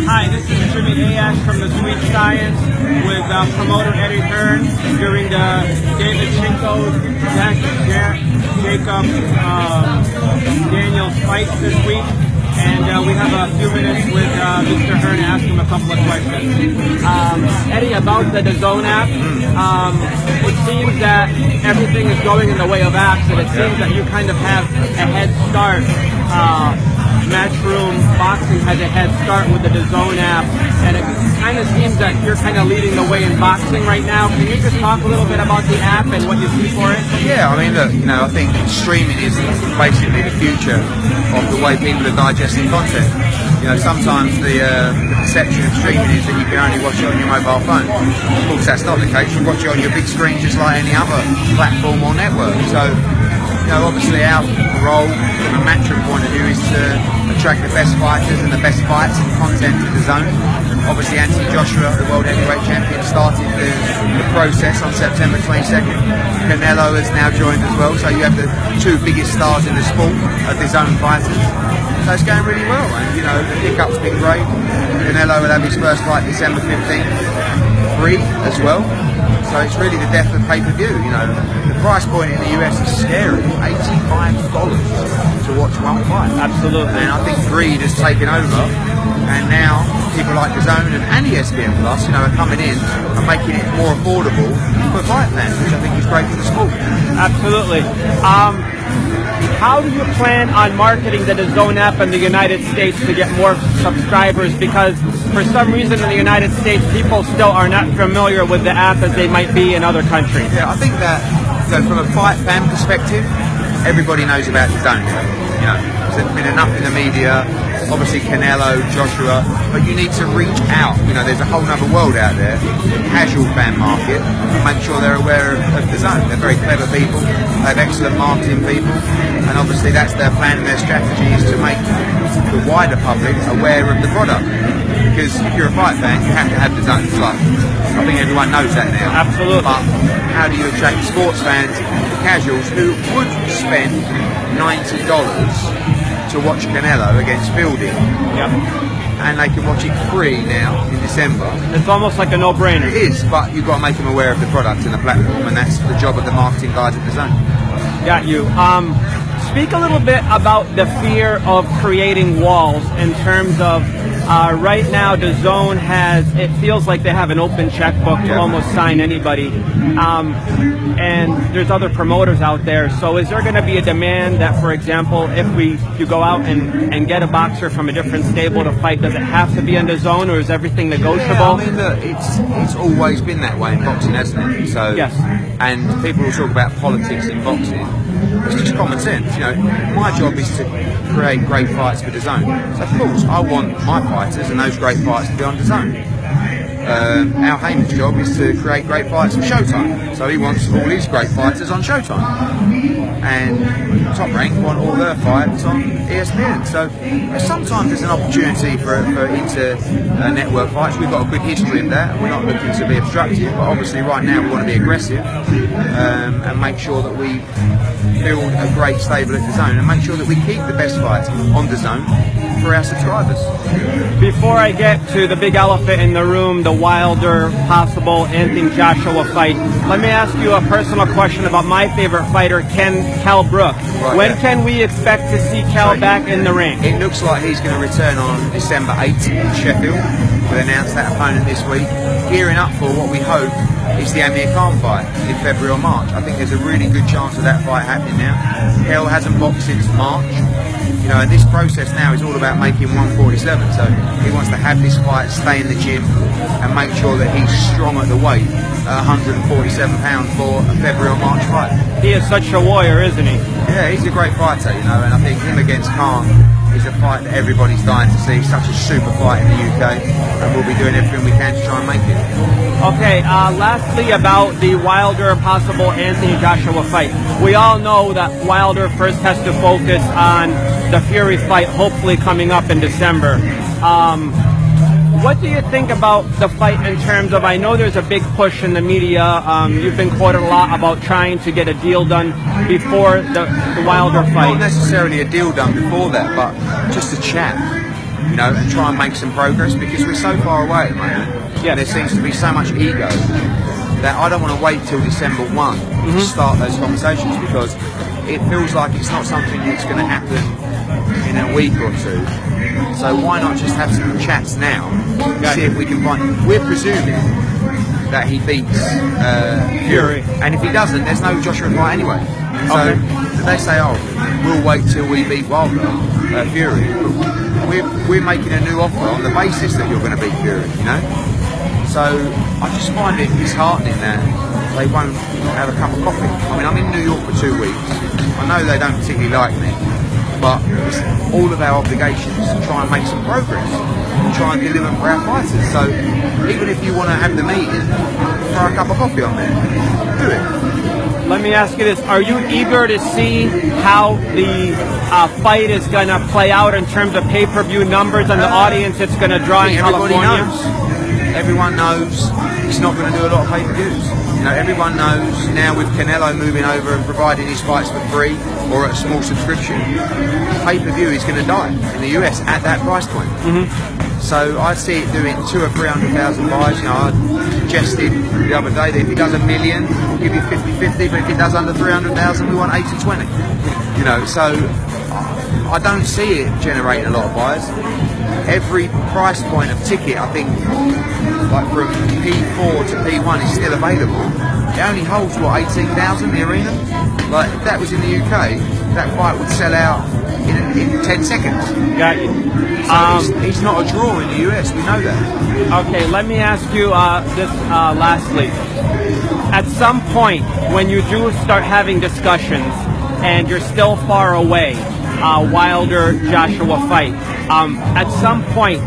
Hi, this is Jimmy Ayash from the Sweet Science with promoter Eddie Hearn during the David Chinko, Jacob Daniels fight this week. And we have a few minutes with Mr. Hearn to ask him a couple of questions. Eddie, about the DAZN app, it seems that everything is going in the way of apps, and it seems that you kind of have a head start. Matchroom Boxing has a head start with the DAZN app, and it kind of seems that you're kind of leading the way in boxing right now. Can you just talk a little bit about the app and what you see for it? Yeah, I mean, look, I think streaming is basically the future of the way people are digesting content. Sometimes the perception of streaming is that you can only watch it on your mobile phone. Of course, that's not the case. You watch it on your big screen just like any other platform or network. So, obviously our role from a Matchroom point of view is to attract the best fighters and the best fights and content to DAZN. Obviously Anthony Joshua, the world heavyweight champion, started the process on September 22nd. Canelo has now joined as well, so you have the two biggest stars in the sport of DAZN fighters. So it's going really well, and the pick-up's been great. Canelo will have his first fight December 15th, free as well. So it's really the death of pay-per-view. The price point in the US is scary, $85 to watch one fight. Absolutely. And I think greed has taken over, and now people like DAZN and ESPN Plus, are coming in and making it more affordable for fight fans, which I think is great for the sport. Absolutely. How do you plan on marketing the DAZN app in the United States to get more subscribers? Because for some reason in the United States, people still are not familiar with the app as they might be in other countries. Yeah, I think that from a fight fan perspective, everybody knows about DAZN. There's been enough in the media, obviously Canelo, Joshua, but you need to reach out. There's a whole other world out there, the casual fan market, and make sure they're aware of DAZN. They're very clever people, they have excellent marketing people, and obviously that's their plan and their strategy is to make the wider public aware of the product. Because if you're a fight fan, you have to have DAZN. It's like, I think everyone knows that now. Absolutely. But how do you attract sports fans, the casuals, who would spend $90 to watch Canelo against Fielding? Yep. And they can watch it free now in December. It's almost like a no-brainer. It is, but you've got to make them aware of the product and the platform, and that's the job of the marketing guys at DAZN. Got you. Speak a little bit about the fear of creating walls in terms of right now DAZN has, it feels like they have an open checkbook to almost sign anybody. And there's other promoters out there. So is there going to be a demand that, for example, if you go out and get a boxer from a different stable to fight, does it have to be on DAZN, or is everything negotiable? Yeah, I mean, look, it's always been that way in boxing, hasn't it? So, yes. And people will talk about politics in boxing. It's just common sense. My job is to create great fights for DAZN. So of course, I want my fighters and those great fights to be on DAZN. Our Haymon's job is to create great fights for Showtime. So he wants all his great fighters on Showtime. And Top Rank want all their fights on ESPN. So sometimes there's an opportunity for inter-network fights. We've got a good history of that. We're not looking to be obstructive, but obviously right now we want to be aggressive and make sure that we build a great stable at DAZN and make sure that we keep the best fights on DAZN for our subscribers. Before I get to the big elephant in the room, the Wilder possible Anthony Joshua fight, let me ask you a personal question about my favorite fighter, Cal Brook. Right, when can we expect to see Cal back in the ring? It looks like he's going to return on December 8th in Sheffield. We'll announce that opponent this week, gearing up for what we hope is the Amir Khan fight in February or March. I think there's a really good chance of that fight happening now. Cal hasn't boxed since March. And this process now is all about making 147, so he wants to have this fight, stay in the gym and make sure that he's strong at the weight at 147 pounds for a February or March fight. He is such a warrior, isn't he? Yeah, he's a great fighter, and I think him against Khan is a fight that everybody's dying to see. Such a super fight in the UK, and we'll be doing everything we can to try and make it. Okay, lastly about the Wilder possible Anthony Joshua fight. We all know that Wilder first has to focus on the Fury fight, hopefully coming up in December. What do you think about the fight in terms of, I know there's a big push in the media, you've been quoted a lot about trying to get a deal done before the Wilder fight. Not necessarily a deal done before that, but just a chat. you know, and try and make some progress, because we're so far away at the moment. Yes. There seems to be so much ego that I don't want to wait till December 1 to start those conversations, because it feels like it's not something that's going to happen in a week or two. So why not just have some chats now, see if we can find. We're presuming that he beats Fury, and if he doesn't, there's no Joshua fight anyway. So they say, oh, we'll wait till we beat Wilder, Fury. We're making a new offer on the basis that you're going to beat Fury, you know. So I just find it disheartening that they won't have a cup of coffee. I mean, I'm in New York for 2 weeks. I know they don't particularly like me, but it's all of our obligations to try and make some progress and try and deliver for our fighters. So even if you want to have the meeting, throw a cup of coffee on there, do it. Let me ask you this. Are you eager to see how the fight is going to play out in terms of pay-per-view numbers and the audience it's going to draw in California? Everyone knows he's not going to do a lot of pay-per-views. You know, everyone knows now, with Canelo moving over and providing his fights for free or at a small subscription, pay-per-view is going to die in the US at that price point. So I see it doing 200,000 or 300,000 buys. You know, I suggested the other day that if he does 1 million, we'll give you 50-50, but if he does under 300,000, we want 80-20. You know, so I don't see it generating a lot of buys. Every price point of ticket, I think, like from P4 to P1 is still available. It only holds, what, 18,000, the arena? Like, if that was in the UK, that fight would sell out in 10 seconds. Got you. So he's not a draw in the US, we know that. Okay, let me ask you this lastly. At some point, when you do start having discussions and you're still far away, Wilder-Joshua fight, at some point,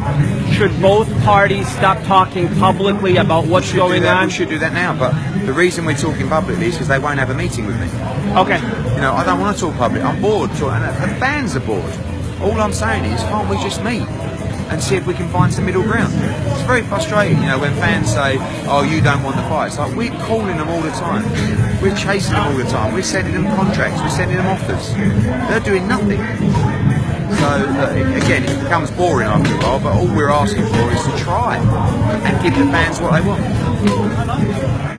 should both parties stop talking publicly about what's going on? We should do that now, but the reason we're talking publicly is because they won't have a meeting with me. Okay. You know, I don't want to talk public. I'm bored, and the fans are bored. All I'm saying is, can't we just meet and see if we can find some middle ground? It's very frustrating, you know, when fans say, oh, you don't want the fight. It's like, we're calling them all the time. We're chasing them all the time. We're sending them contracts. We're sending them offers. They're doing nothing. So, again, it becomes boring after a while, but all we're asking for is to try and give the fans what they want.